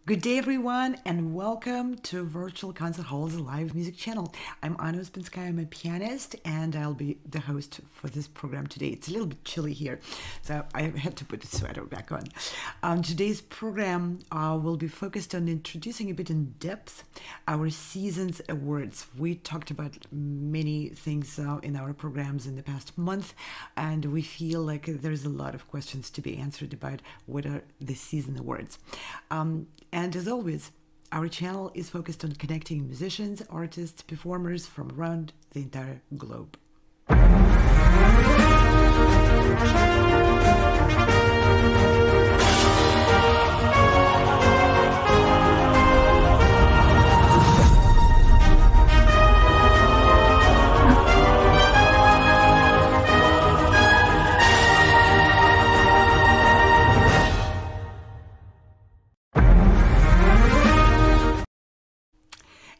Good day, everyone, and welcome to Virtual Concert Hall's live music channel. I'm Anna Ouspenskaya. I'm a pianist, and I'll be the host for this program today. It's a little bit chilly here, so I had to put the sweater back on. Today's program will be focused on introducing a bit in depth our season's awards. We talked about many things in our programs in the past month, and we feel like there's a lot of questions to be answered about what are the season awards. And as always, our channel is focused on connecting musicians, artists, performers from around the entire globe.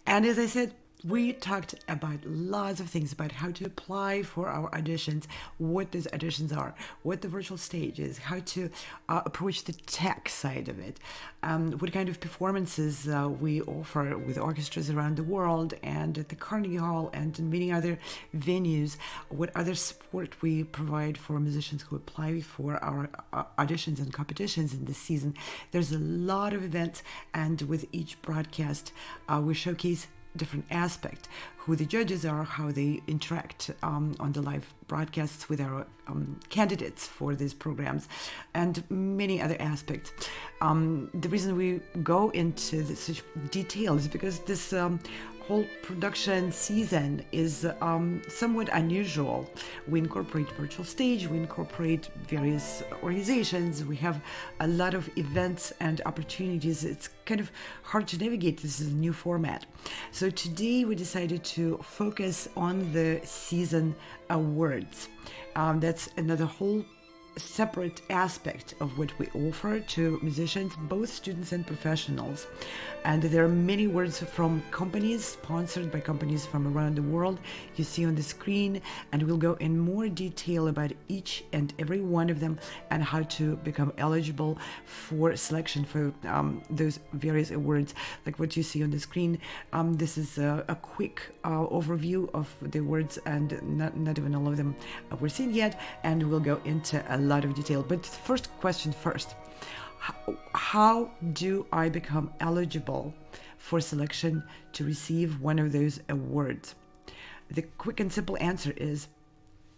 And as I said, we talked about lots of things about how to apply for our auditions, what those auditions are, what the virtual stage is, how to approach the tech side of it, what kind of performances we offer with orchestras around the world and at the Carnegie Hall and in many other venues, what other support we provide for musicians who apply for our auditions and competitions in this season. There's a lot of events, and with each broadcast, we showcase different aspect, who the judges are, how they interact on the live broadcasts with our candidates for these programs, and many other aspects. The reason we go into such detail is because this whole production season is somewhat unusual. We incorporate virtual stage, we incorporate various organizations, we have a lot of events and opportunities. It's kind of hard to navigate. This is a new format. So today we decided to focus on the season awards. That's another whole separate aspect of what we offer to musicians, both students and professionals. And there are many words from companies, sponsored by companies from around the world, you see on the screen, and we'll go in more detail about each and every one of them and how to become eligible for selection for those various awards, like what you see on the screen. This is a quick overview of the awards, and not even all of them were seen yet, and we'll go into a lot of detail. But first question first, how do I become eligible for selection to receive one of those awards? The quick and simple answer is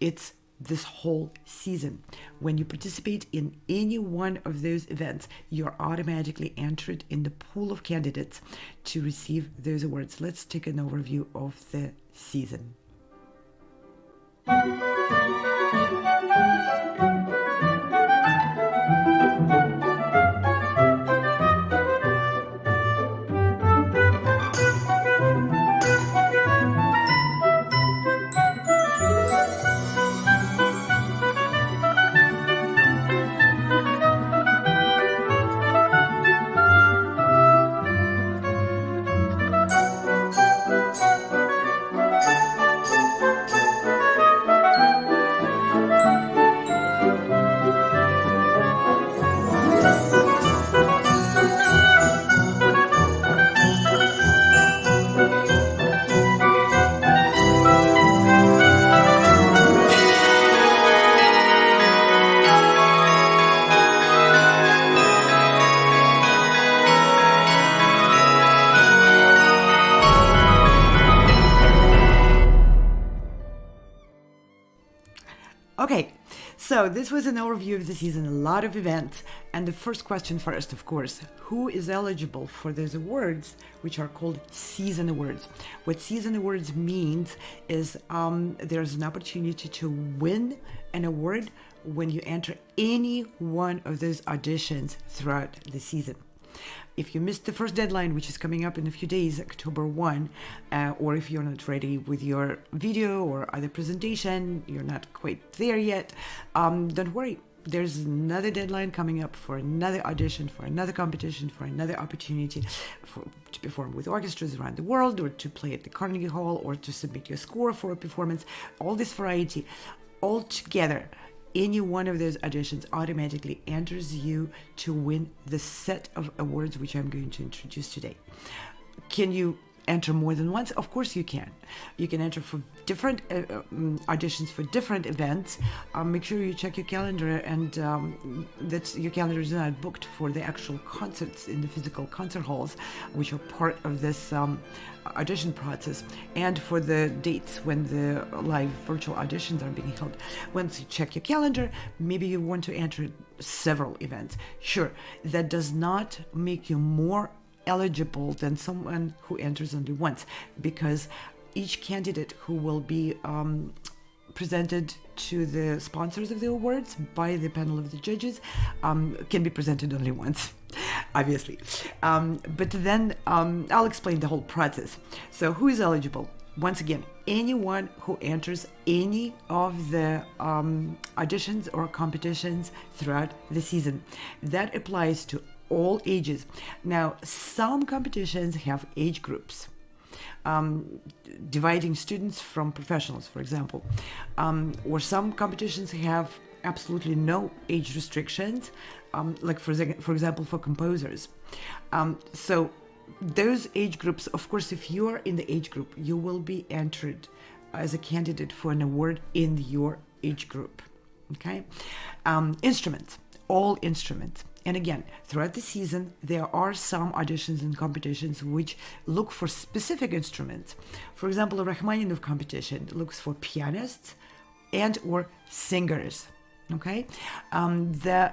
it's this whole season. When you participate in any one of those events, you're automatically entered in the pool of candidates to receive those awards. Let's take an overview of the season. Okay, so this was an overview of the season, a lot of events, and the first question first, of course, who is eligible for those awards, which are called season awards? What season awards means is there's an opportunity to win an award when you enter any one of those auditions throughout the season. If you missed the first deadline, which is coming up in a few days, October 1, or if you're not ready with your video or other presentation, you're not quite there yet, don't worry. There's another deadline coming up for another audition, for another competition, for another opportunity to perform with orchestras around the world, or to play at the Carnegie Hall, or to submit your score for a performance. All this variety all together any one of those auditions automatically enters you to win the set of awards which I'm going to introduce today. Can you enter more than once? Of course you can. You can enter for different auditions for different events. Make sure you check your calendar and that your calendar is not booked for the actual concerts in the physical concert halls, which are part of this audition process, and for the dates when the live virtual auditions are being held. Once you check your calendar, maybe you want to enter several events. Sure, that does not make you more eligible than someone who enters only once, because each candidate who will be presented to the sponsors of the awards by the panel of the judges can be presented only once, obviously. But then I'll explain the whole process. So who is eligible? Once again, anyone who enters any of the auditions or competitions throughout the season. That applies to all ages. Now, some competitions have age groups, dividing students from professionals, for example. Or some competitions have absolutely no age restrictions, like for example, for composers. So those age groups, of course, if you are in the age group, you will be entered as a candidate for an award in your age group. Okay? Instruments, all instruments. And again, throughout the season, there are some auditions and competitions which look for specific instruments. For example, a Rachmaninoff competition looks for pianists and or singers. Okay, the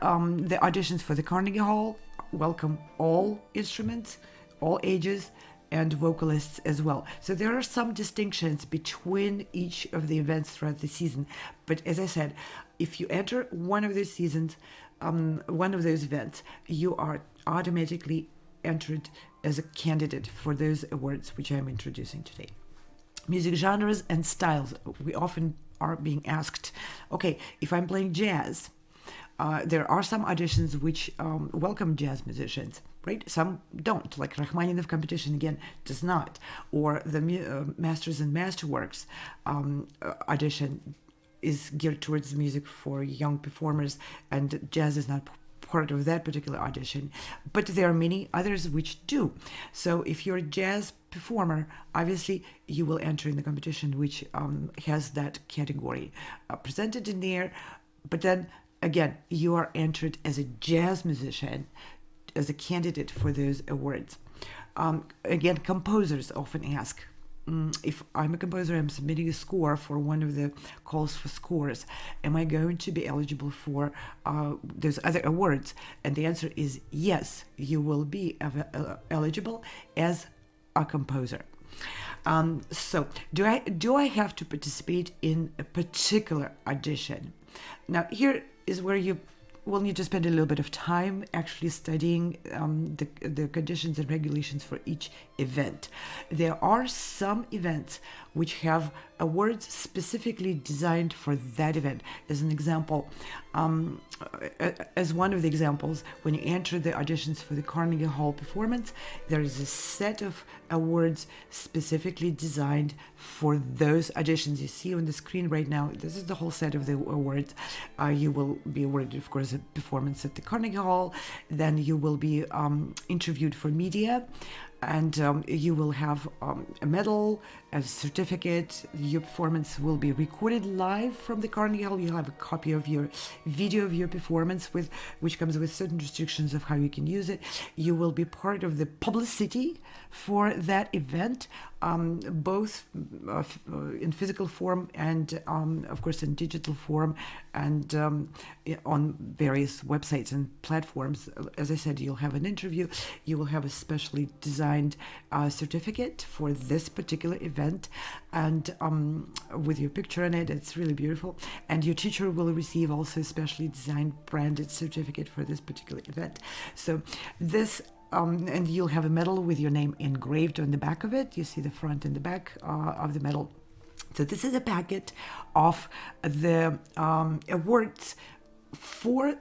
auditions for the Carnegie Hall welcome all instruments, all ages, and vocalists as well. So there are some distinctions between each of the events throughout the season. But as I said, if you enter one of those seasons, one of those events, you are automatically entered as a candidate for those awards which I'm introducing today. Music genres and styles. We often are being asked, okay, if I'm playing jazz, there are some auditions which welcome jazz musicians, right? Some don't, like Rachmaninoff competition again does not, or the Masters and Masterworks audition is geared towards music for young performers, and jazz is not part of that particular audition. But there are many others which do. So if you're a jazz performer, obviously you will enter in the competition which has that category presented in there. But then again, you are entered as a jazz musician, as a candidate for those awards. Again, composers often ask, if I'm a composer, I'm submitting a score for one of the calls for scores, am I going to be eligible for those other awards? And the answer is yes, you will be eligible as a composer. So do I have to participate in a particular audition? Now here is where you will need to spend a little bit of time actually studying the conditions and regulations for each event. There are some events which have awards specifically designed for that event. As an example, as one of the examples, when you enter the auditions for the Carnegie Hall performance, there is a set of awards specifically designed for those auditions. You see on the screen right now, this is the whole set of the awards. You will be awarded, of course, a performance at the Carnegie Hall. Then you will be interviewed for media, and you will have a medal, a certificate. Your performance will be recorded live from the Carnegie Hall. You'll have a copy of your video of your performance, which comes with certain restrictions of how you can use it. You will be part of the publicity for that event, both in physical form and, of course, in digital form, and on various websites and platforms. As I said, you'll have an interview. You will have a specially designed certificate for this particular event, and with your picture on it. It's really beautiful. And your teacher will receive also a specially designed branded certificate for this particular event. So this and you'll have a medal with your name engraved on the back of it. You see the front and the back of the medal. So this is a packet of the awards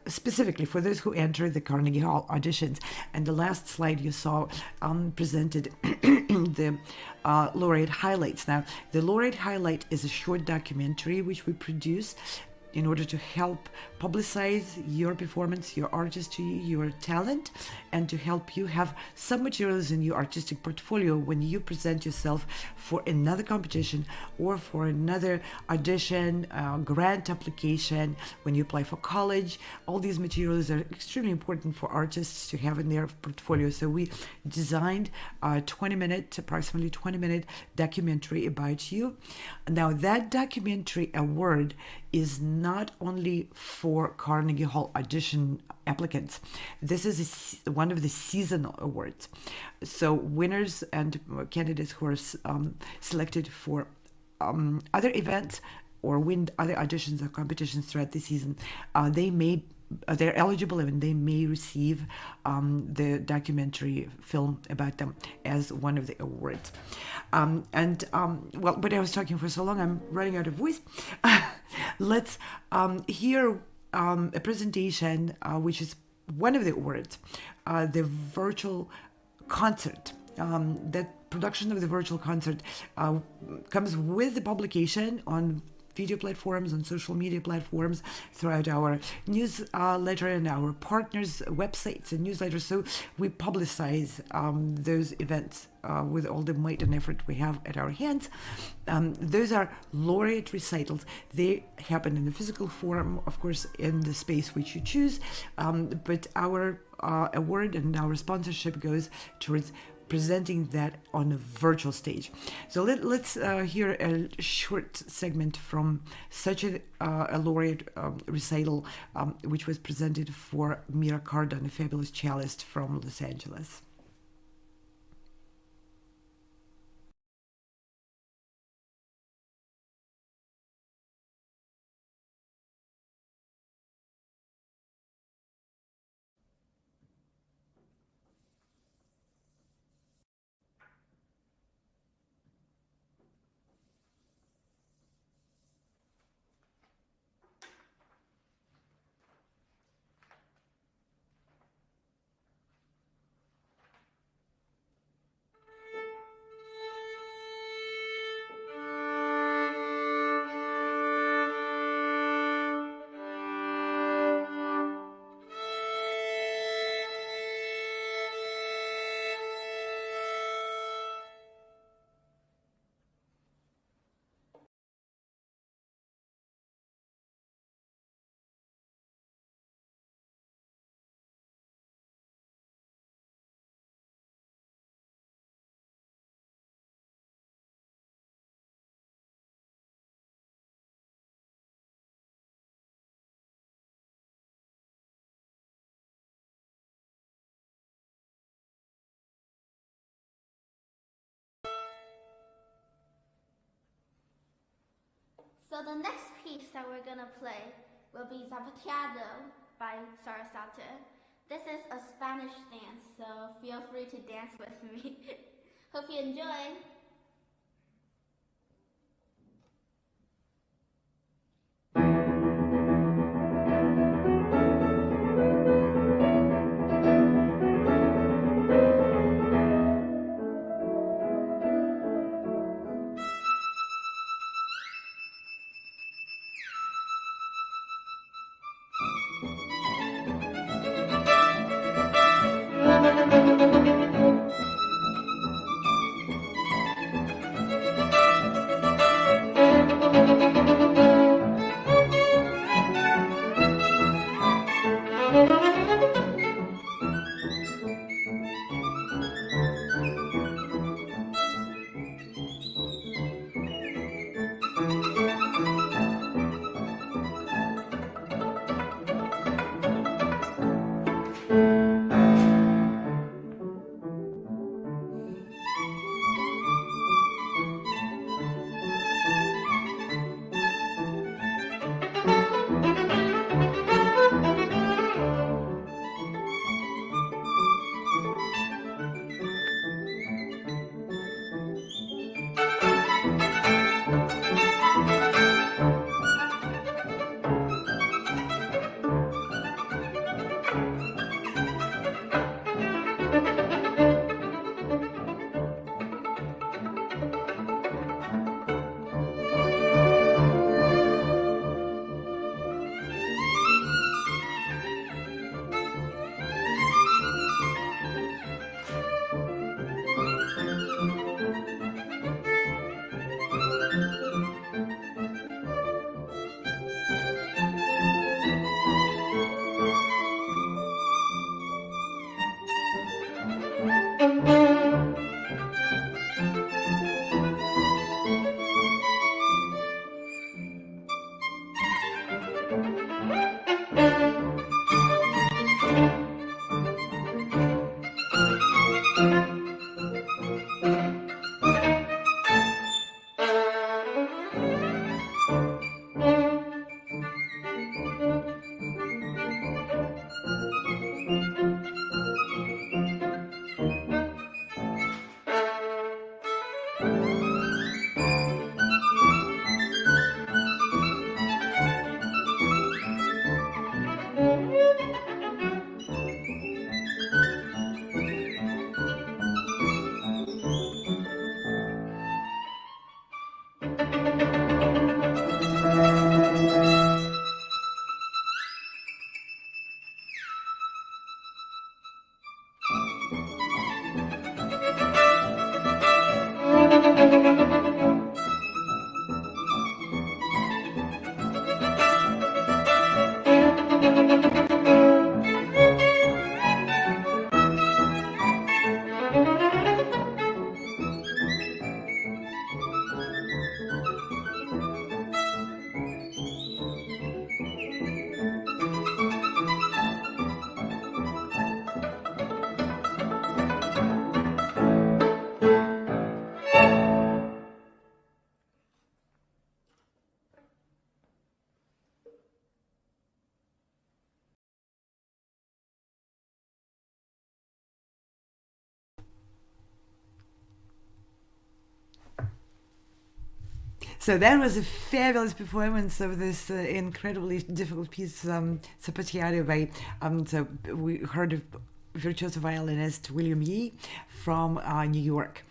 specifically for those who enter the Carnegie Hall auditions. And the last slide you saw presented the laureate highlights. Now, the laureate highlight is a short documentary which we produce in order to help publicize your performance, your artistry, your talent, and to help you have some materials in your artistic portfolio when you present yourself for another competition or for another audition, grant application, when you apply for college. All these materials are extremely important for artists to have in their portfolio. So we designed a approximately 20-minute documentary about you. Now that documentary award is not only for Carnegie Hall audition applicants. This is one of the seasonal awards. So winners and candidates who are selected for other events or win other auditions or competitions throughout the season, they're eligible and they may receive the documentary film about them as one of the awards. Well, but I was talking for so long, I'm running out of voice. Let's hear a presentation, which is one of the awards, the virtual concert. That production of the virtual concert comes with the publication on video platforms, on social media platforms, throughout our newsletter and our partners' websites and newsletters. So we publicize those events with all the might and effort we have at our hands. Those are laureate recitals. They happen in the physical form, of course, in the space which you choose, but our award and our sponsorship goes towards presenting that on a virtual stage. So let's hear a short segment from such a laureate recital, which was presented for Mira Cardon, a fabulous cellist from Los Angeles. So the next piece that we're gonna play will be Zapateado by Sarasate. This is a Spanish dance, so feel free to dance with me. Hope you enjoy. So that was a fabulous performance of this incredibly difficult piece, Zapatiado by, so we heard of virtuoso violinist William Yee from New York.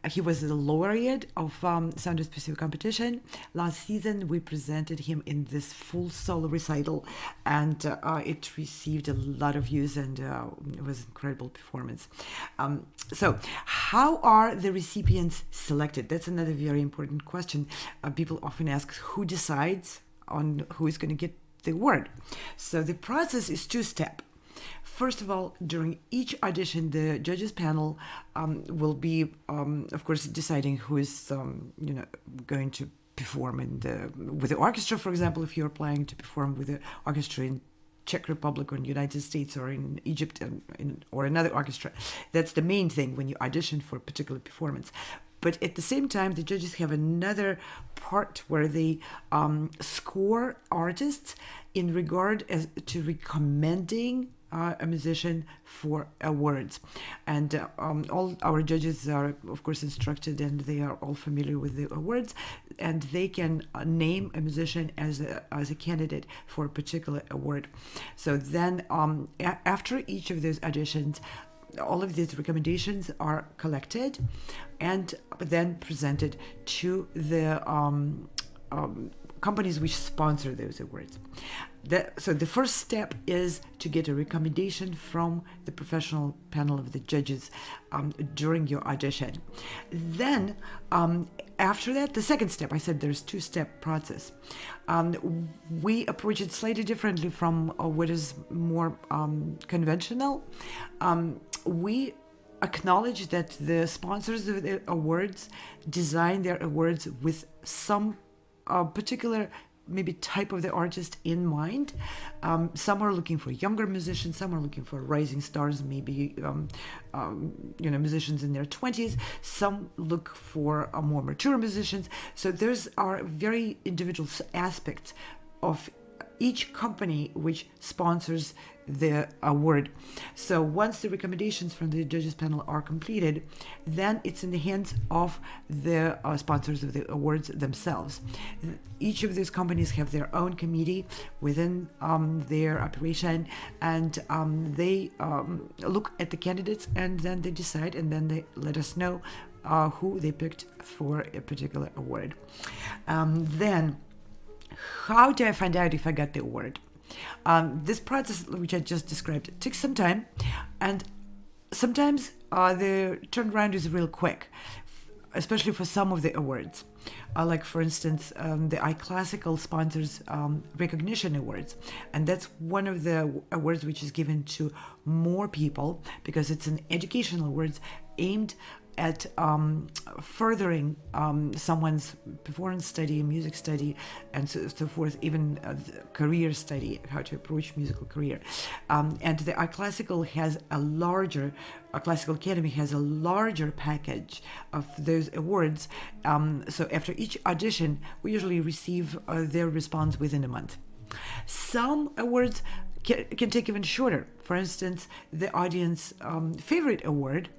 He was the laureate of Sound Specific competition. Last season, we presented him in this full solo recital, and it received a lot of views, and it was an incredible performance. So how are the recipients selected? That's another very important question. People often ask who decides on who is going to get the award. So the process is two-step. First of all, during each audition, the judges panel will be, of course, deciding who is, going to perform with the orchestra. For example, if you're planning to perform with the orchestra in Czech Republic or in the United States or in Egypt or another orchestra, that's the main thing when you audition for a particular performance. But at the same time, the judges have another part where they score artists in regard to recommending a musician for awards. And all our judges are, of course, instructed, and they are all familiar with the awards, and they can name a musician as a candidate for a particular award. So then after each of those auditions, all of these recommendations are collected and then presented to the companies which sponsor those awards. So the first step is to get a recommendation from the professional panel of the judges during your audition. Then after that, the second step, I said there's two-step process. We approach it slightly differently from what is more conventional. We acknowledge that the sponsors of the awards design their awards with some particular maybe type of the artist in mind. Some are looking for younger musicians, some are looking for rising stars, maybe musicians in their 20s. Some look for more mature musicians. So there's are very individual aspects of each company which sponsors the award. So once the recommendations from the judges panel are completed, then it's in the hands of the sponsors of the awards themselves. Each of these companies have their own committee within their operation, and they look at the candidates, and then they decide, and then they let us know who they picked for a particular award. Then how do I find out if I got the award? This process, which I just described, takes some time, and sometimes the turnaround is real quick, especially for some of the awards. Like, for instance, the iClassical sponsors recognition awards, and that's one of the awards which is given to more people because it's an educational awards aimed at furthering someone's performance study, music study, and so forth, even career study, how to approach musical career. And the Classical Academy has a larger package of those awards. So after each audition, we usually receive their response within a month. Some awards can take even shorter. For instance, the audience favorite award,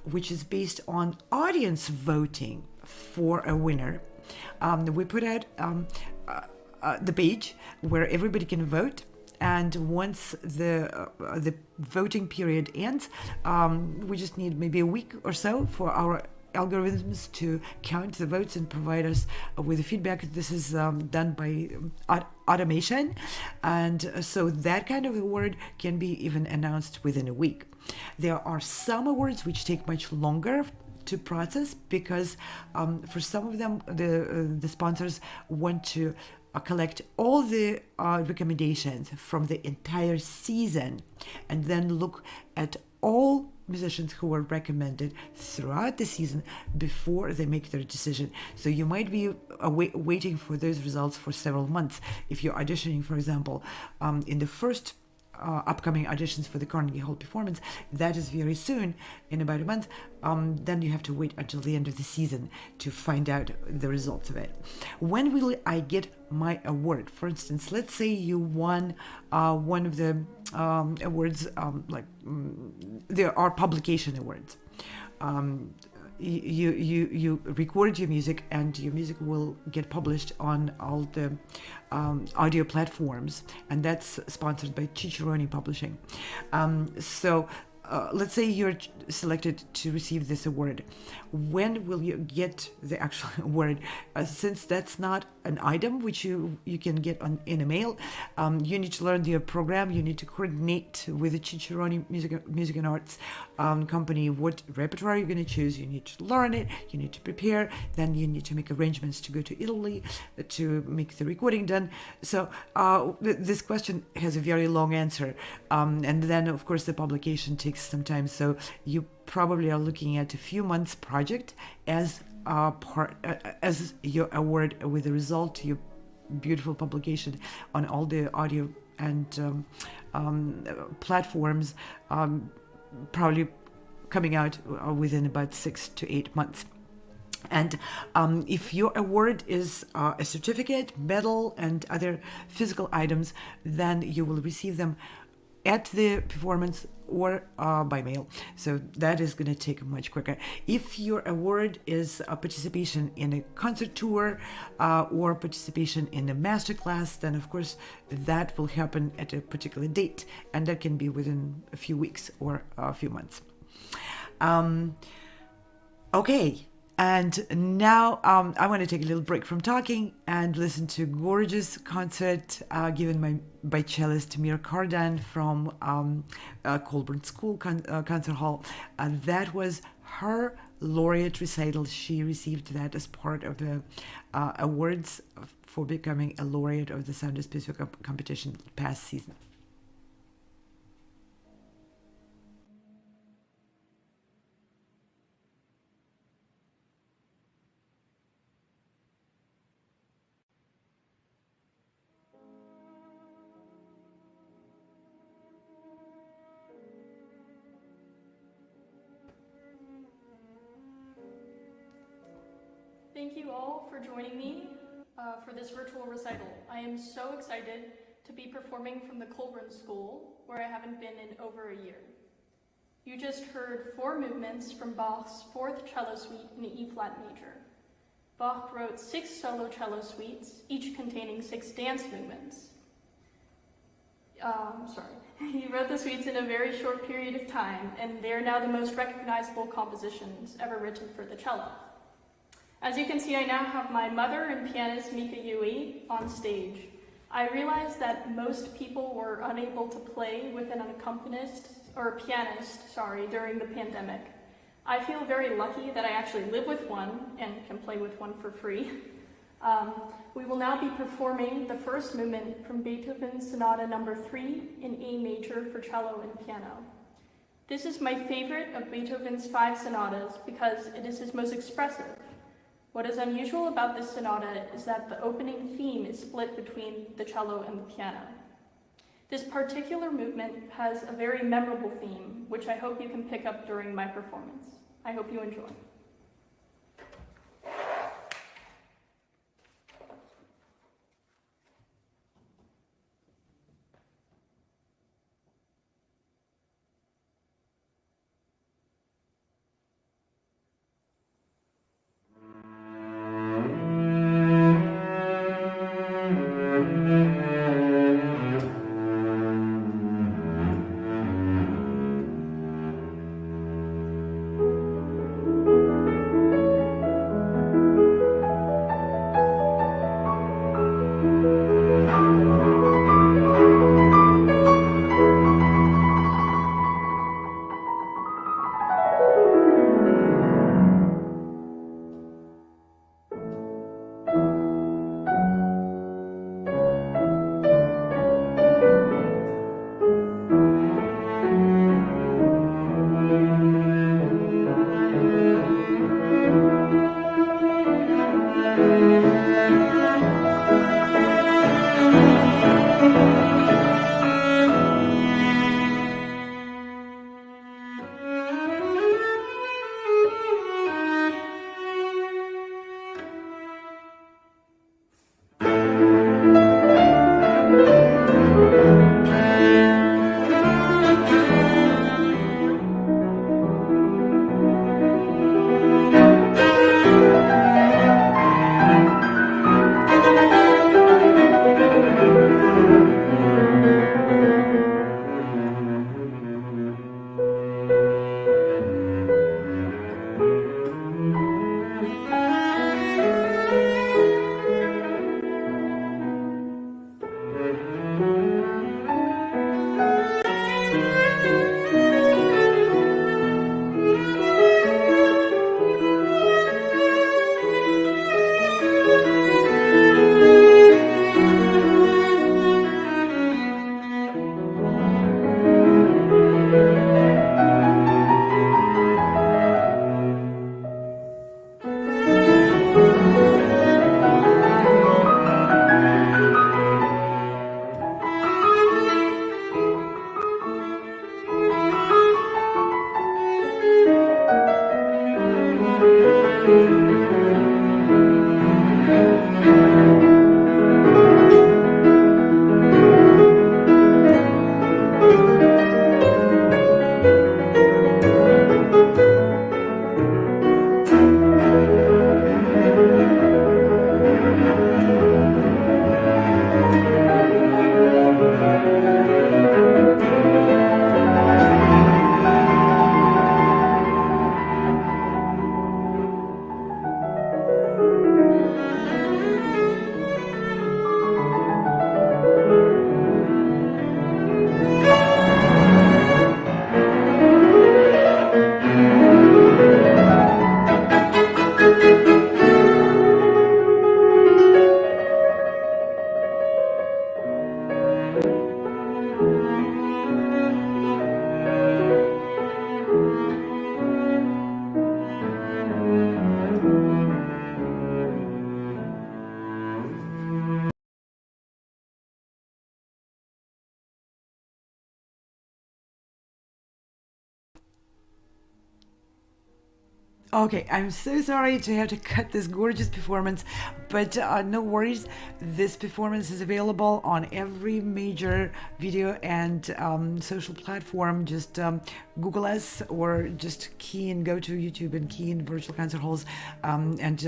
which is based on audience voting for a winner. We put out the page where everybody can vote, and once the voting period ends, we just need maybe a week or so for our algorithms to count the votes and provide us with the feedback. This is done by automation, and so that kind of award can be even announced within a week. There are some awards which take much longer to process because for some of them the sponsors want to collect all the recommendations from the entire season and then look at all musicians who were recommended throughout the season before they make their decision. So you might be waiting for those results for several months. If you're auditioning, for example, in the first upcoming auditions for the Carnegie Hall performance, that is very soon, in about a month, then you have to wait until the end of the season to find out the results of it. When will I get my award? For instance, let's say you won one of the awards, there are publication awards. You record your music, and your music will get published on all the audio platforms, and that's sponsored by Cicerone Publishing. So let's say you're selected to receive this award. When will you get the actual award? Since that's not an item which you can get in a mail, you need to learn your program. You need to coordinate with the Cicerone Music and Arts company what repertoire you're going to choose. You need to learn it. You need to prepare. Then you need to make arrangements to go to Italy to make the recording done. So this question has a very long answer, and then of course the publication takes some time. So you probably are looking at a few months project as as your award, with the result, your beautiful publication on all the audio and platforms, probably coming out within about 6 to 8 months. And if your award is a certificate, medal, and other physical items, then you will receive them at the performance or by mail. So that is going to take much quicker. If your award is a participation in a concert tour or participation in a masterclass, then of course that will happen at a particular date, and that can be within a few weeks or a few months. Okay. And now I want to take a little break from talking and listen to a gorgeous concert given by cellist Mir Kardan from Colburn School Concert Hall. That was her laureate recital. She received that as part of the awards for becoming a laureate of the Sound Pacific competition past season. Thank you all for joining me for this virtual recital. I am so excited to be performing from the Colburn School, where I haven't been in over a year. You just heard 4 movements from Bach's 4th cello suite in E-flat major. Bach wrote 6 solo cello suites, each containing 6 dance movements. He wrote the suites in a very short period of time, and they are now the most recognizable compositions ever written for the cello. As you can see, I now have my mother and pianist Mika Yui on stage. I realized that most people were unable to play with an accompanist, or pianist, during the pandemic. I feel very lucky that I actually live with one and can play with one for free. We will now be performing the first movement from Beethoven's Sonata No. 3 in A major for cello and piano. This is my favorite of Beethoven's 5 sonatas because it is his most expressive. What is unusual about this sonata is that the opening theme is split between the cello and the piano. This particular movement has a very memorable theme, which I hope you can pick up during my performance. I hope you enjoy. Okay, I'm so sorry to have to cut this gorgeous performance, but no worries. This performance is available on every major video and social platform. Just Google us or just go to YouTube and key in virtual concert halls, and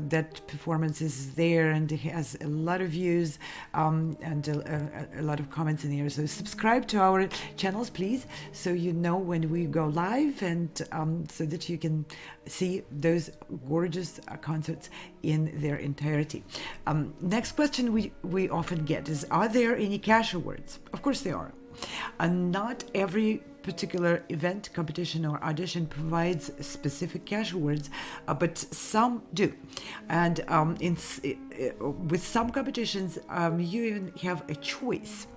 that performance is there and it has a lot of views and a lot of comments in there. So subscribe to our channels, please, so you know when we go live and so that you can see those gorgeous concerts in their entirety. Next question we often get is, are there any cash awards? Of course there are. Not every particular event, competition or audition provides specific cash awards, but some do. And with some competitions, you even have a choice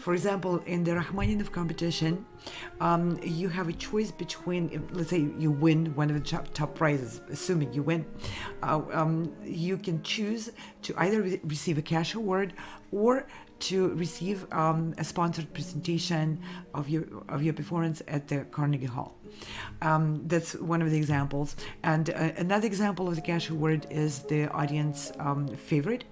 For example, in the Rachmaninoff competition, you have a choice between, let's say you win one of the top prizes, assuming you win, you can choose to either receive a cash award or to receive a sponsored presentation of your performance at the Carnegie Hall. That's one of the examples. And another example of the cash award is the audience favorite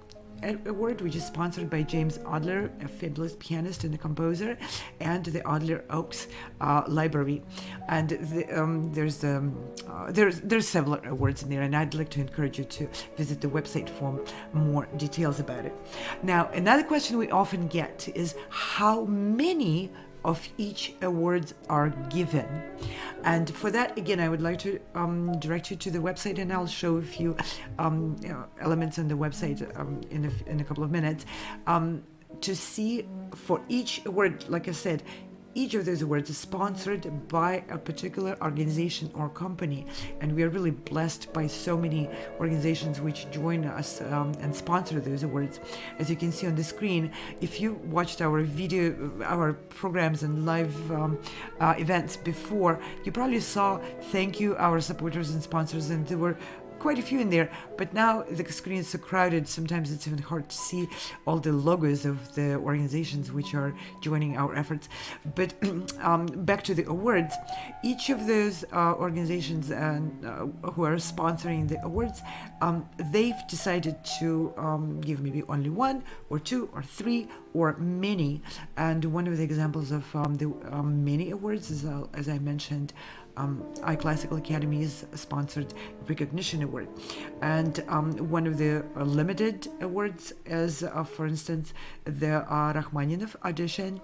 award, which is sponsored by James Adler, a fabulous pianist and a composer, and the Adler Oaks Library. And there's several awards in there, and I'd like to encourage you to visit the website for more details about it. Now, another question we often get is how many of each awards are given. And for that, again, I would like to direct you to the website, and I'll show a few elements on the website in a couple of minutes to see for each award. Like I said, each of those awards is sponsored by a particular organization or company, and we are really blessed by so many organizations which join us and sponsor those awards. As you can see on the screen, if you watched our programs and live events before, you probably saw "Thank you, our supporters and sponsors," and there were quite a few in there, but now the screen is so crowded, sometimes it's even hard to see all the logos of the organizations which are joining our efforts. But back to the awards, each of those organizations who are sponsoring the awards, they've decided to give maybe only one or two or three or many. And one of the examples of the many awards is, as I mentioned, iClassical Academy's sponsored recognition award, and one of the limited awards is, for instance, the Rachmaninoff Audition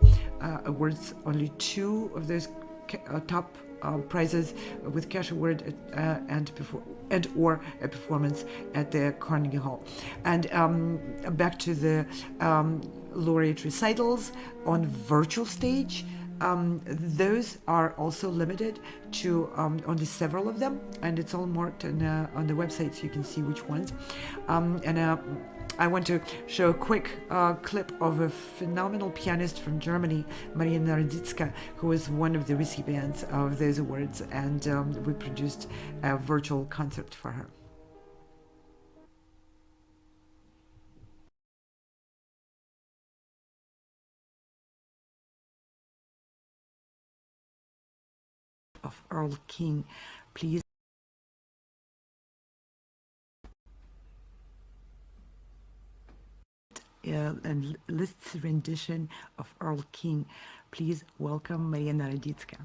awards only two of those top prizes with cash award and or a performance at the Carnegie Hall. And back to the laureate recitals on virtual stage. Those are also limited to only several of them, and it's all marked on the website, so you can see which ones. I want to show a quick clip of a phenomenal pianist from Germany, Maria Naroditska, who was one of the recipients of those awards, and we produced a virtual concert for her. Of Earl King, please. And Liszt's rendition of Earl King. Please welcome Maria Naroditska.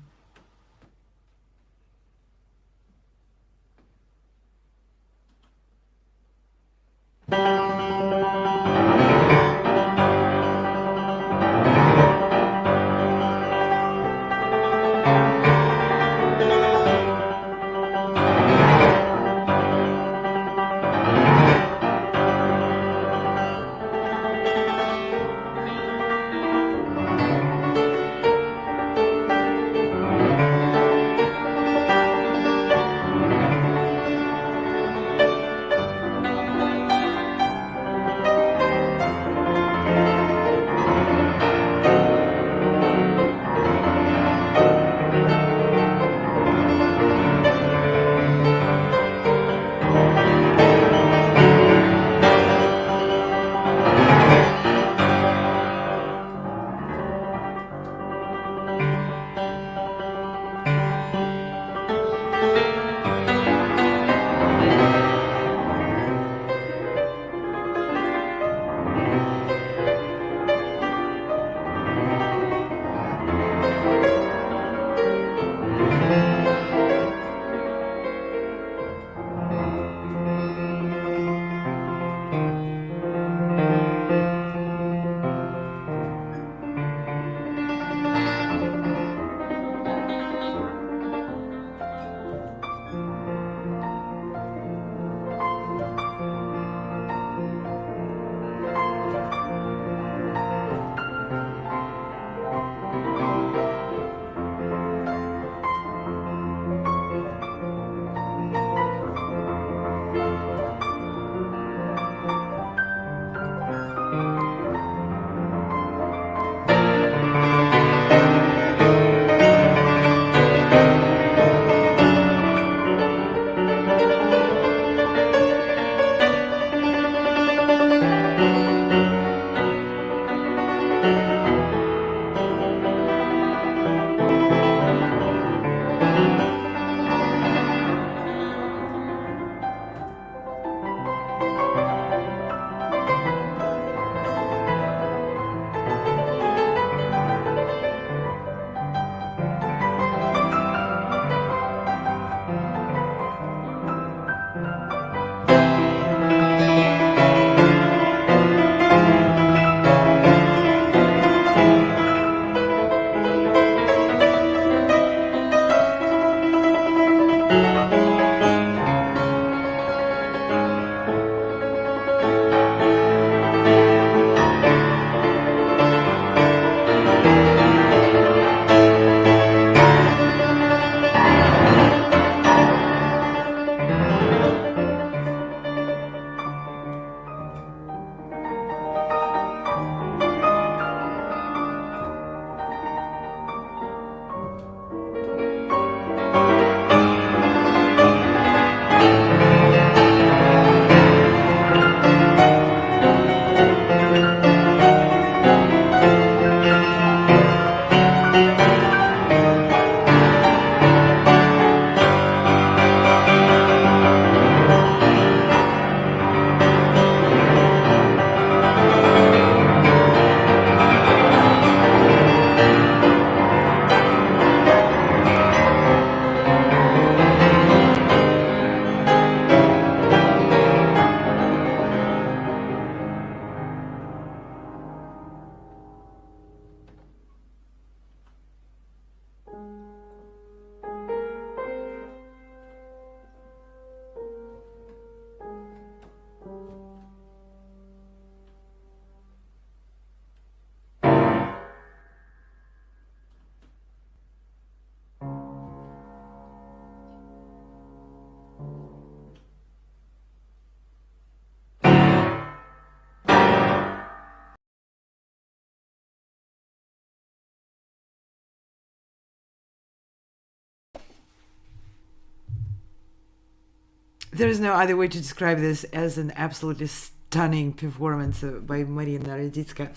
There's no other way to describe this as an absolutely stunning performance by Marina Raditska.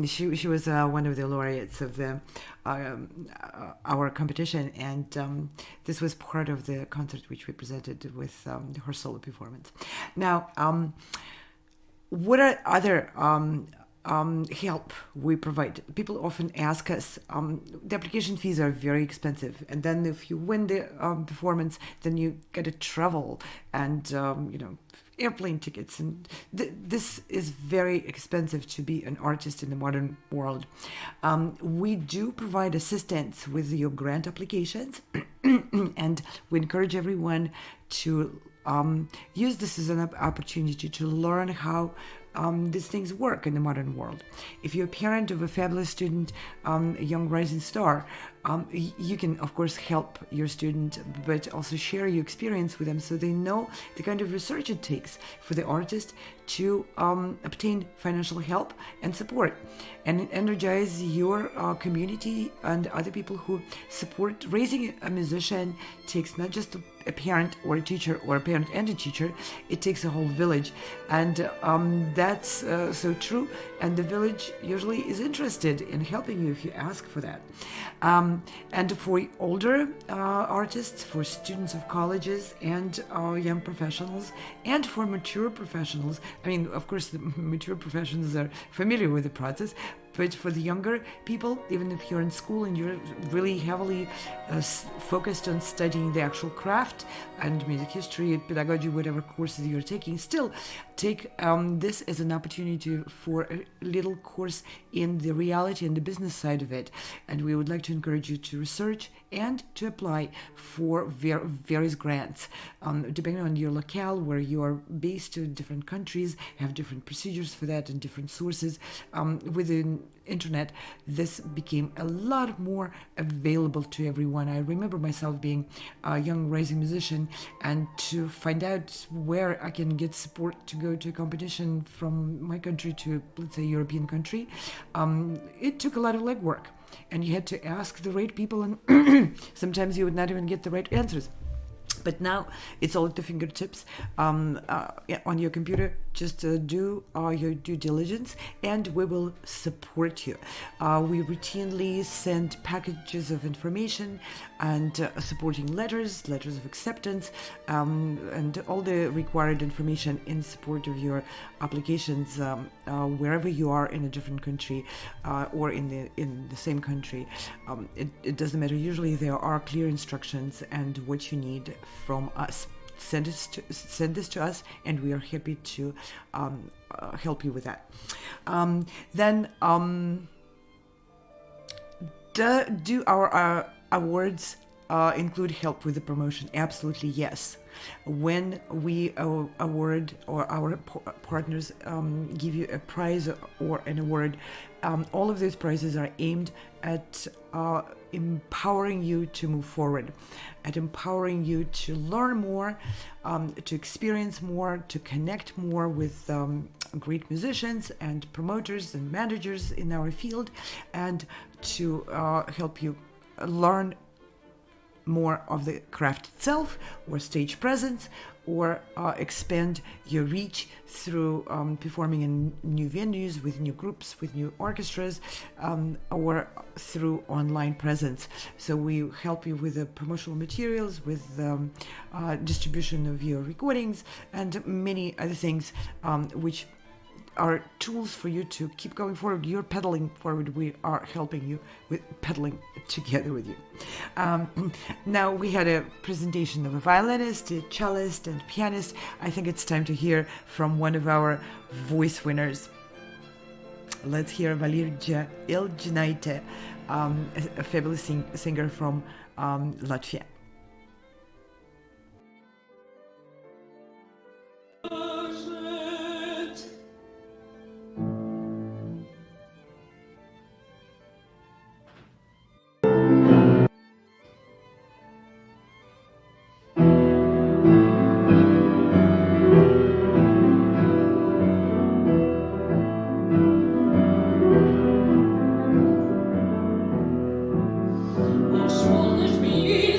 She was one of the laureates of the our competition, and this was part of the concert which we presented with her solo performance. Now, what are other help we provide? People often ask us, the application fees are very expensive, and then if you win the performance, then you get to travel and airplane tickets, and this is very expensive to be an artist in the modern world. We do provide assistance with your grant applications and we encourage everyone to use this as an opportunity to learn how these things work in the modern world. If you're a parent of a fabulous student, a young rising star, you can of course help your student, but also share your experience with them so they know the kind of research it takes for the artist to obtain financial help and support, and energize your community and other people who support. Raising a musician takes not just a parent or a teacher, or a parent and a teacher, it takes a whole village, and that's so true, and the village usually is interested in helping you if you ask for that. And for older artists, for students of colleges and young professionals, and for mature professionals, I mean, of course, the mature professionals are familiar with the process, but for the younger people, even if you're in school and you're really heavily focused on studying the actual craft and music history, pedagogy, whatever courses you're taking, still take this as an opportunity for a little course in the reality and the business side of it. And we would like to encourage you to research and to apply for various grants. Depending on your locale, where you are based, to different countries have different procedures for that and different sources. Within internet, this became a lot more available to everyone. I remember myself being a young rising musician, and to find out where I can get support to go to a competition from my country to, let's say, European country, it took a lot of legwork, and you had to ask the right people, and sometimes you would not even get the right answers. But now it's all at the fingertips on your computer. Just do your due diligence, and we will support you. We routinely send packages of information and supporting letters of acceptance, and all the required information in support of your applications, wherever you are in a different country or in the same country. It doesn't matter. Usually there are clear instructions and what you need from us. Send this to us, and we are happy to help you with that. Then do our awards include help with the promotion? Absolutely yes. When we award, or our partners give you a prize or an award, all of those prizes are aimed at empowering you to move forward, at empowering you to learn more, to experience more, to connect more with great musicians and promoters and managers in our field, and to help you learn more of the craft itself, or stage presence, or expand your reach through performing in new venues, with new groups, with new orchestras, or through online presence. So we help you with the promotional materials, with distribution of your recordings, and many other things which are tools for you to keep going forward. You're pedaling forward. We are helping you with pedaling together with you. Now we had a presentation of a violinist, a cellist, and pianist. I think it's time to hear from one of our voice winners. Let's hear Valirja Ilginaite, a fabulous singer from Latvia. Szło mi,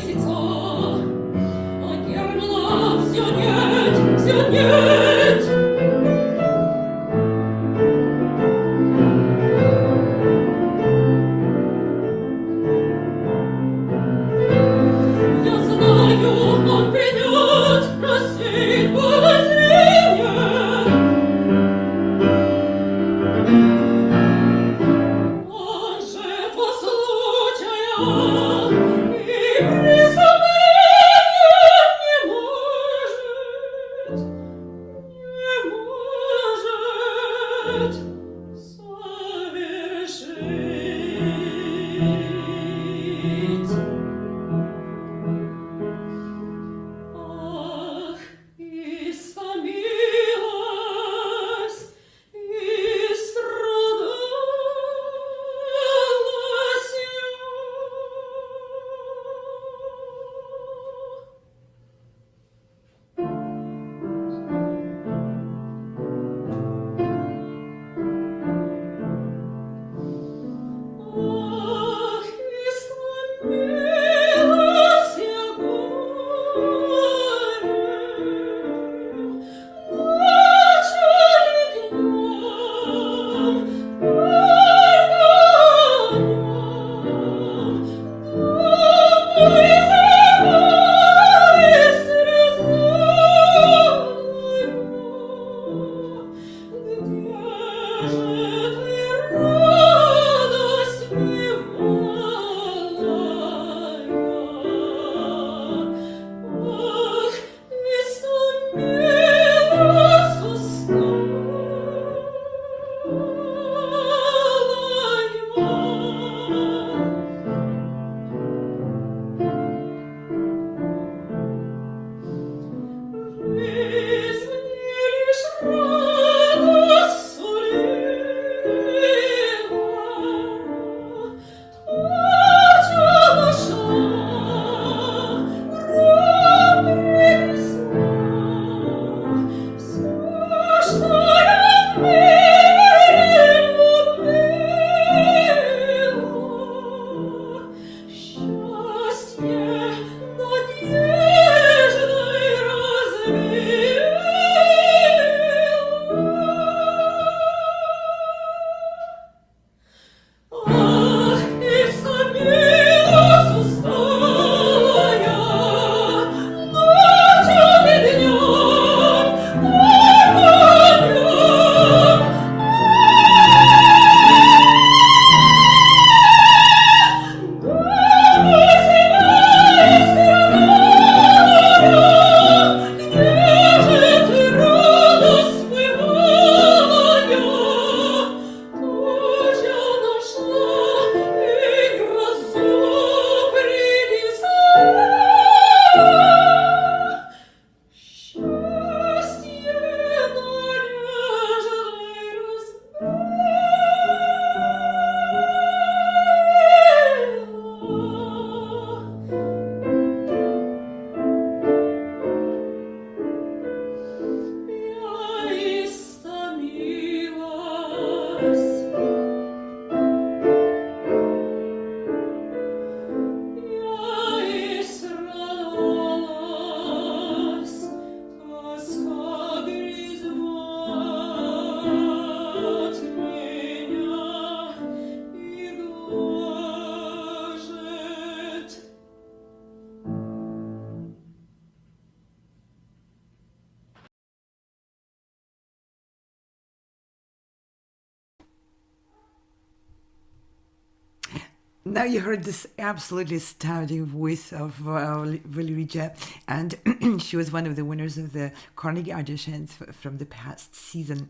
Now you heard this absolutely astounding voice of Valerija, and she was one of the winners of the Carnegie auditions from the past season.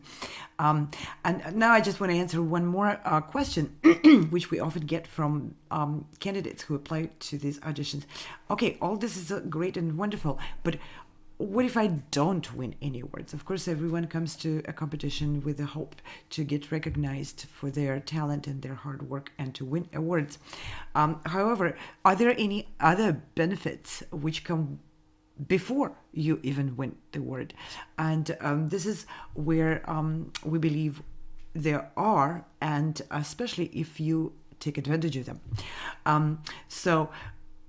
And now I just want to answer one more question, which we often get from candidates who apply to these auditions. Okay, all this is great and wonderful, but what if I don't win any awards? Of course, everyone comes to a competition with the hope to get recognized for their talent and their hard work and to win awards. However, are there any other benefits which come before you even win the award? And this is where we believe there are, and especially if you take advantage of them. So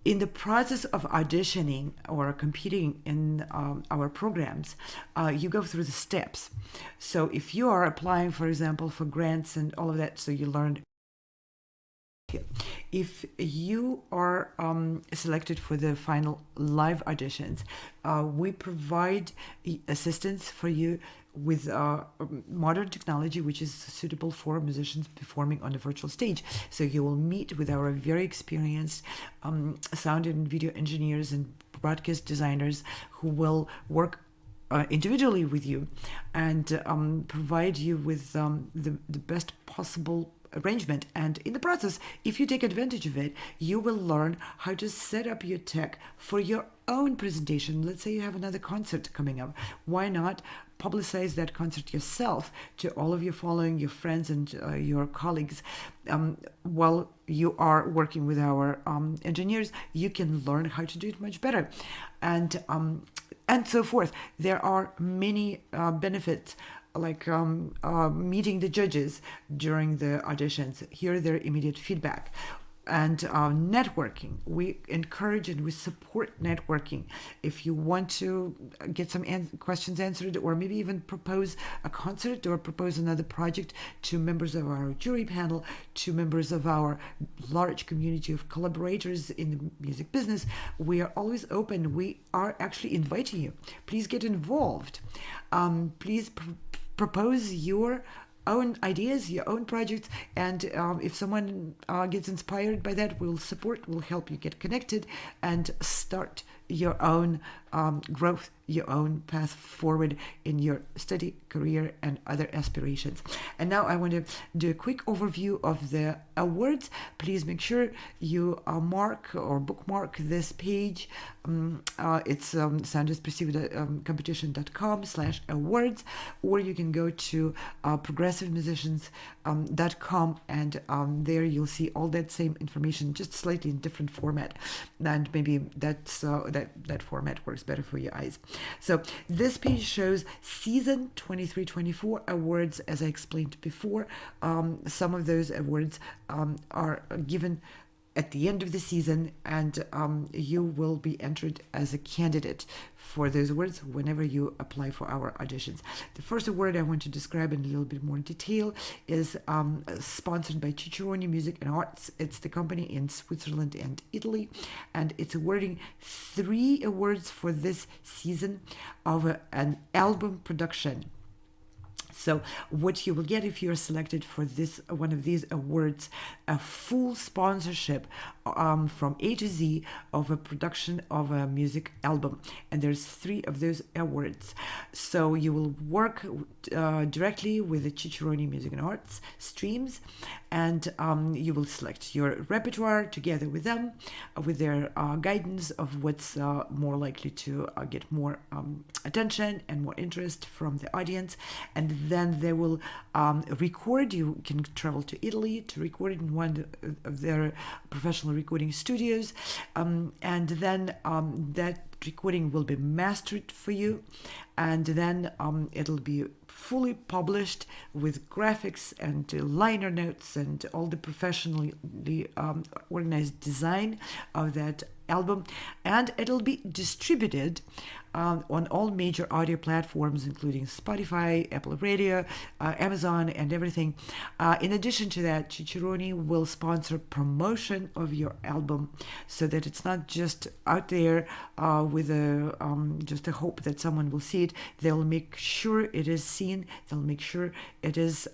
in the process of auditioning or competing in our programs, you go through the steps. So if you are applying, for example, for grants and all of that, so you learn. If you are selected for the final live auditions, we provide assistance for you with modern technology, which is suitable for musicians performing on a virtual stage. So you will meet with our very experienced sound and video engineers and broadcast designers who will work individually with you and provide you with the best possible arrangement. And in the process, if you take advantage of it, you will learn how to set up your tech for your own presentation. Let's say you have another concert coming up. Why not publicize that concert yourself to all of your following, your friends and your colleagues? While you are working with our engineers, you can learn how to do it much better, and so forth. There are many benefits, like meeting the judges during the auditions, hear their immediate feedback, and networking. We encourage and we support networking. If you want to get some questions answered, or maybe even propose a concert or propose another project to members of our jury panel, to members of our large community of collaborators in the music business, we are always open. We are actually inviting you. Please get involved. Please propose your own ideas, your own projects, and if someone gets inspired by that, we'll support, we'll help you get connected and start your own growth, your own path forward in your study, career, and other aspirations. And now I want to do a quick overview of the awards. Please make sure you mark or bookmark this page. It's soundisperceived.competition.com/awards, or you can go to progressivemusicians.com, and there you'll see all that same information, just slightly in different format, and maybe that's that format works better for your eyes. So this page shows season 23-24 awards. As I explained before, some of those awards are given at the end of the season, and you will be entered as a candidate for those awards whenever you apply for our auditions. The first award I want to describe in a little bit more detail is sponsored by Cicerone Music and Arts. It's the company in Switzerland and Italy, and it's awarding 3 awards for this season of an album production. So what you will get if you're selected for this one of these awards, a full sponsorship from A to Z of a production of a music album. And there's 3 of those awards. So you will work directly with the Cicerone Music and Arts streams, and you will select your repertoire together with them, with their guidance of what's more likely to get more attention and more interest from the audience. And then they will record. You can travel to Italy to record in one of their professional recording studios, and then that recording will be mastered for you, and then it'll be fully published with graphics and liner notes and all the professionally organized design of that album, and it'll be distributed on all major audio platforms, including Spotify, Apple Radio, Amazon, and everything. In addition to that, Cicerone will sponsor promotion of your album, so that it's not just out there with just a hope that someone will see it. They'll make sure it is seen. They'll make sure it is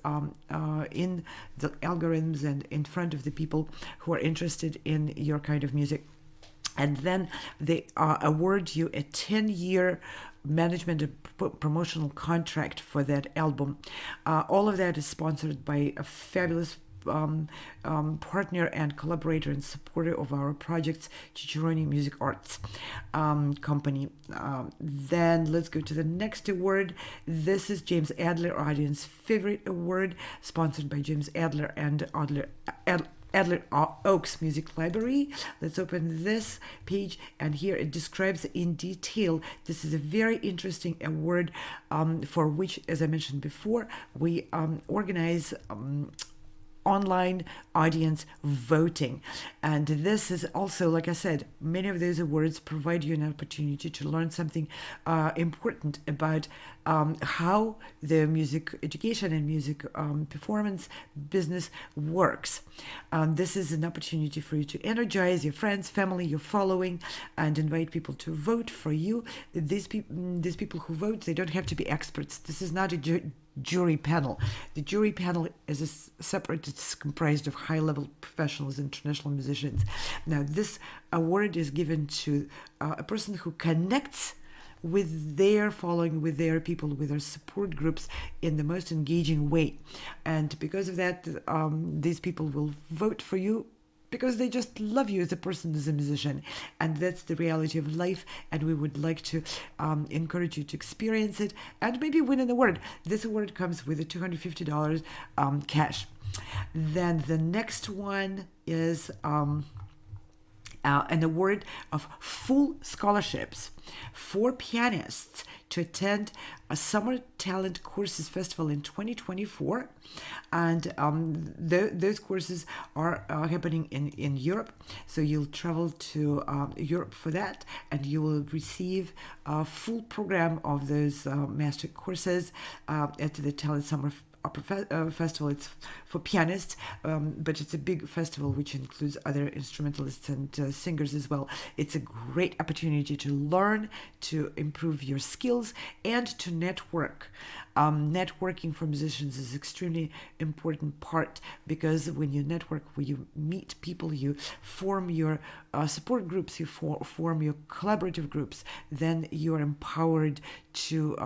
in the algorithms and in front of the people who are interested in your kind of music. And then they award you a 10-year management and promotional contract for that album. All of that is sponsored by a fabulous partner and collaborator and supporter of our projects, Cicerone Music Arts Company. Then let's go to the next award. This is James Adler Audience Favorite Award, sponsored by James Adler and Adler Oaks Music Library. Let's open this page, and here it describes in detail. This is a very interesting award for which, as I mentioned before, we organize online audience voting. And this is also, like I said, many of those awards provide you an opportunity to learn something important about how the music education and music performance business works. This is an opportunity for you to energize your friends, family, your following, and invite people to vote for you. These people who vote, they don't have to be experts. This is not a jury panel. The jury panel is it's comprised of high-level professionals, international musicians. Now, this award is given to a person who connects with their following, with their people, with their support groups in the most engaging way. And because of that, these people will vote for you because they just love you as a person, as a musician. And that's the reality of life. And we would like to encourage you to experience it and maybe win an award. This award comes with a $250 cash. Then the next one is an award of full scholarships for pianists to attend a Summer Talent Courses Festival in 2024. And those courses are happening in Europe. So you'll travel to Europe for that, and you will receive a full program of those master courses at the Talent Summer Opera Festival. It's for pianists, but it's a big festival which includes other instrumentalists and singers as well. It's a great opportunity to learn, to improve your skills, and to network. Networking for musicians is extremely important part, because when you network, when you meet people, you form your support groups, you form your collaborative groups, then you are empowered to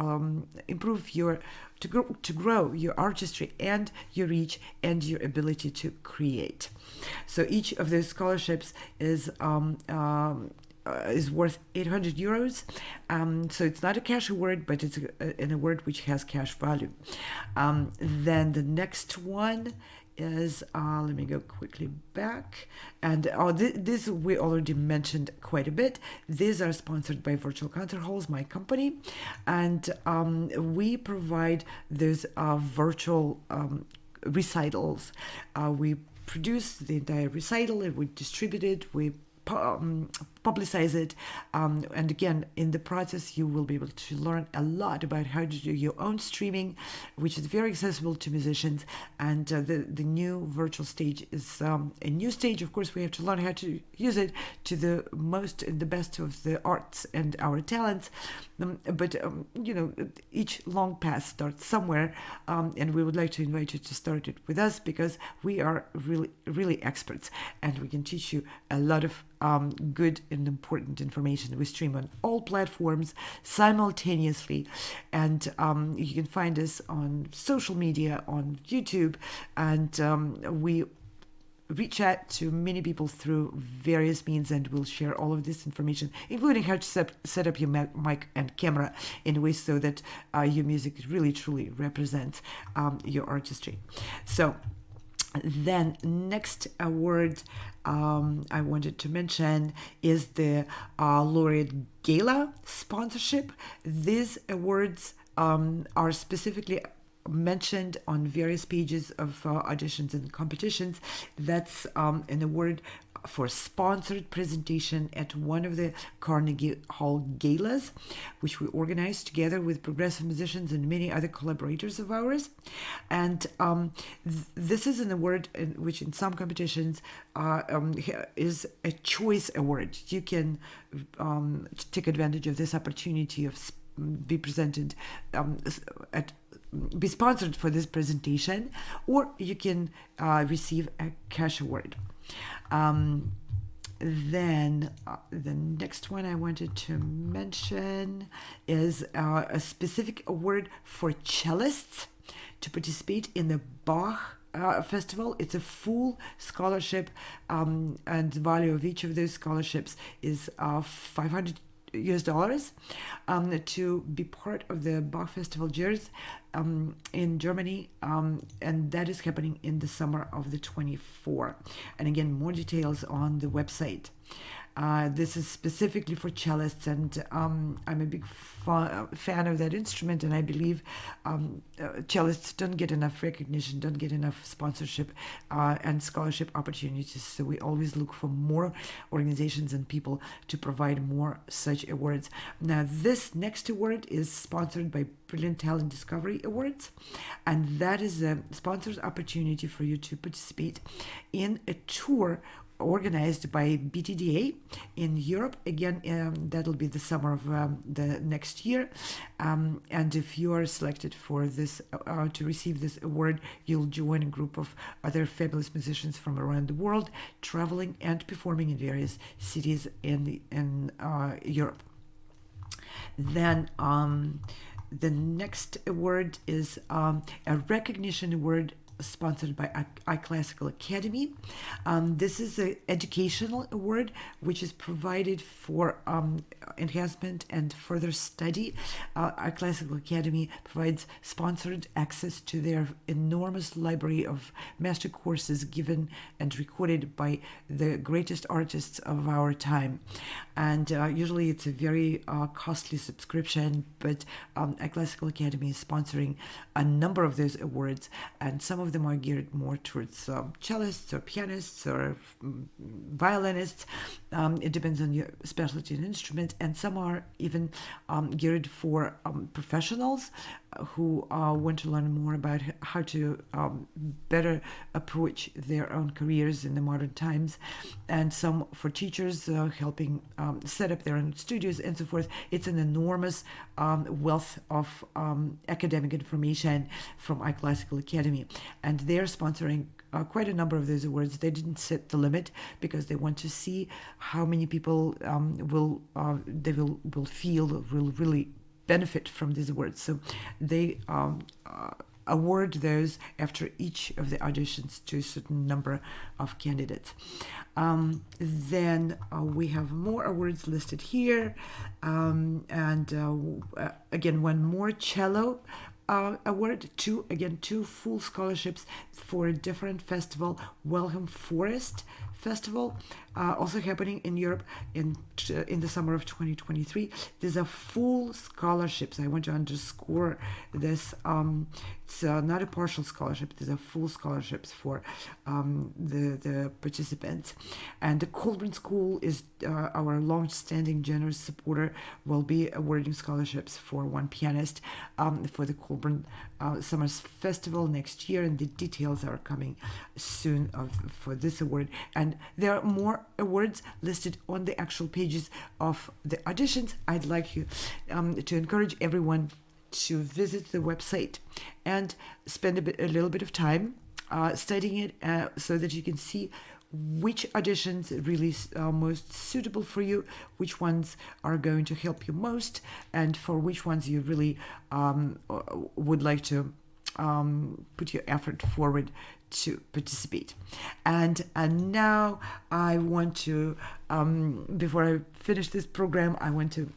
improve your to grow your artistry and your reach and your ability to create. So each of those scholarships is worth 800 euros. So it's not a cash award, but it's an award which has cash value. Then the next one is, let me go quickly back. And this we already mentioned quite a bit. These are sponsored by Virtual Concert Halls, my company. And we provide those virtual recitals. We produce the entire recital, and we distribute it, we publicize it, and again, in the process you will be able to learn a lot about how to do your own streaming, which is very accessible to musicians. And the new virtual stage is a new stage. Of course, we have to learn how to use it to the most and the best of the arts and our talents, but each long path starts somewhere, and we would like to invite you to start it with us, because we are really experts, and we can teach you a lot of good and important information. We stream on all platforms simultaneously, and you can find us on social media, on YouTube, and we reach out to many people through various means, and we'll share all of this information, including how to set up your mic and camera in a way so that your music really truly represents your artistry. So then next award I wanted to mention is the Laureate Gala sponsorship. These awards are specifically mentioned on various pages of auditions and competitions. That's an award for sponsored presentation at one of the Carnegie Hall galas, which we organized together with progressive musicians and many other collaborators of ours. And this is an award which in some competitions is a choice award. You can take advantage of this opportunity of be presented be sponsored for this presentation, or you can receive a cash award. Then the next one I wanted to mention is a specific award for cellists to participate in the Bach festival. It's a full scholarship, and the value of each of those scholarships is $500 to be part of the Bach Festival Jazz in Germany, and that is happening in the summer of the 24. And again, more details on the website. This is specifically for cellists, and I'm a big fan of that instrument, and I believe cellists don't get enough recognition, don't get enough sponsorship and scholarship opportunities, so we always look for more organizations and people to provide more such awards. Now, this next award is sponsored by Brilliant Talent Discovery Awards, and that is a sponsored opportunity for you to participate in a tour organized by BTDA in Europe. Again, that'll be the summer of the next year. And if you are selected for this, to receive this award, you'll join a group of other fabulous musicians from around the world, traveling and performing in various cities in Europe. Then the next award is a recognition award sponsored by iClassical Academy. This is an educational award which is provided for enhancement and further study. iClassical Academy provides sponsored access to their enormous library of master courses given and recorded by the greatest artists of our time. And usually it's a very costly subscription, but iClassical Academy is sponsoring a number of those awards, and some of them are geared more towards cellists or pianists or violinists. It depends on your specialty and instrument, and some are even geared for professionals who want to learn more about how to better approach their own careers in the modern times, and some for teachers helping set up their own studios and so forth. It's an enormous wealth of academic information from iClassical Academy, and they're sponsoring quite a number of those awards. They didn't set the limit because they want to see how many people will really benefit from these awards. So they award those after each of the auditions to a certain number of candidates. Then we have more awards listed here, and again, one more cello award, two full scholarships for a different festival, Welcome Forest Festival, also happening in Europe in the summer of 2023. These are full scholarships. I want to underscore this. It's not a partial scholarship. These are full scholarships for the participants. And the Colburn School is our long-standing generous supporter. Will be awarding scholarships for one pianist for the Colburn Summer Festival next year, and the details are coming soon for this award. And there are more awards listed on the actual pages of the auditions. I'd like you to encourage everyone to visit the website and spend a little bit of time studying it so that you can see which auditions really are most suitable for you, which ones are going to help you most, and for which ones you really would like to put your effort forward to participate. And now I want to, before I finish this program, I want to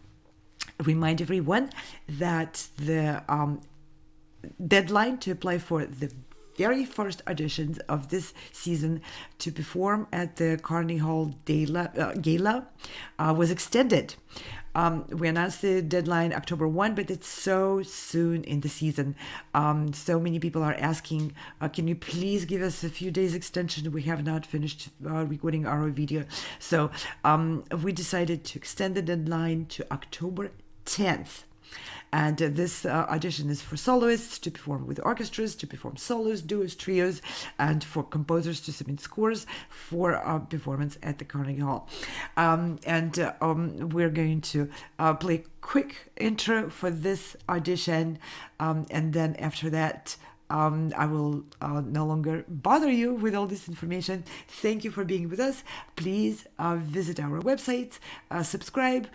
remind everyone that the deadline to apply for the very first auditions of this season to perform at the Carnegie Hall Gala was extended. We announced the deadline October 1, but it's so soon in the season. So many people are asking, can you please give us a few days extension? We have not finished recording our video. So we decided to extend the deadline to October 10th. And this audition is for soloists to perform with orchestras, to perform solos, duos, trios, and for composers to submit scores for performance at the Carnegie Hall. We're going to play a quick intro for this audition, and then after that, I will no longer bother you with all this information. Thank you for being with us. Please visit our website, subscribe,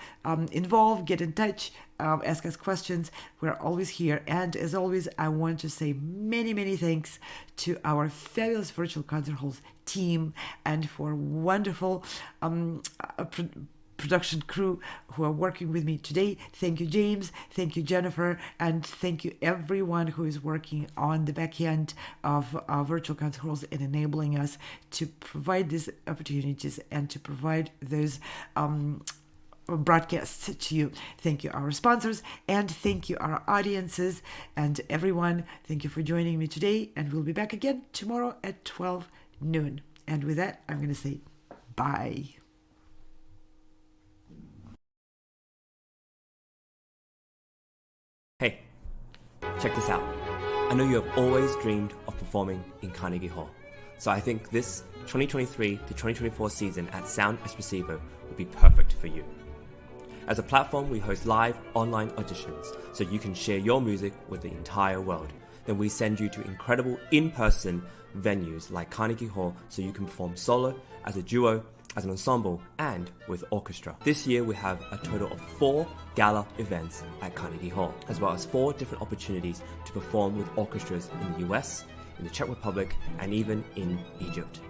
involve, get in touch, ask us questions. We're always here. And as always, I want to say many, many thanks to our fabulous Virtual Concert Halls team and for wonderful production crew who are working with me today. Thank you, James. Thank you, Jennifer. And thank you, everyone who is working on the back end of Virtual Concert Halls and enabling us to provide these opportunities and to provide those broadcasts to you. Thank you, our sponsors, and thank you, our audiences, and everyone. Thank you for joining me today, and we'll be back again tomorrow at 12 noon. And with that, I'm going to say bye. Hey, check this out. I know you have always dreamed of performing in Carnegie Hall, so I think this 2023 to 2024 season at Sound Espressivo would be perfect for you. As a platform, we host live online auditions so you can share your music with the entire world. Then we send you to incredible in-person venues like Carnegie Hall so you can perform solo, as a duo, as an ensemble, and with orchestra. This year we have a total of 4 gala events at Carnegie Hall, as well as 4 different opportunities to perform with orchestras in the US, in the Czech Republic, and even in Egypt.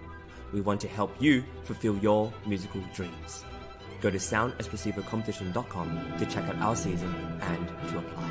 We want to help you fulfill your musical dreams. Go to soundespressivocompetition.com to check out our season and to apply.